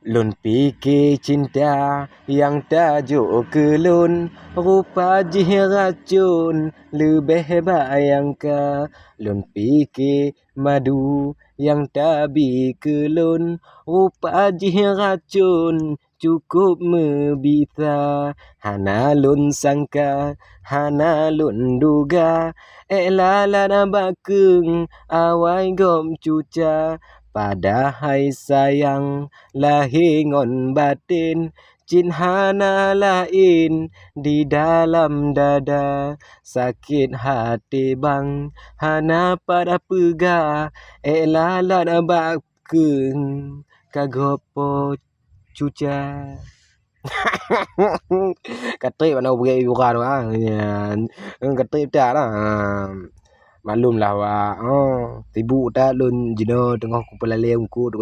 Lun fikir cinta yang tajuk ke lun, rupa jih racun lebih bayangkan. Lun fikir madu yang tabi ke lun, rupa jih racun cukup membisa. Hana lun sangka, hana lun duga, lalan bakeng awai gom cuca. Padahal sayang lahir ngon batin, jin hana lain di dalam dada. Sakit hati bang hana pada pega, lalan bakeng kagopo cuca. Katrip mana beri bukan orang katrip dah lah. Maklumlah awak sibuk dak lun jino tengah kumpul alih ungkut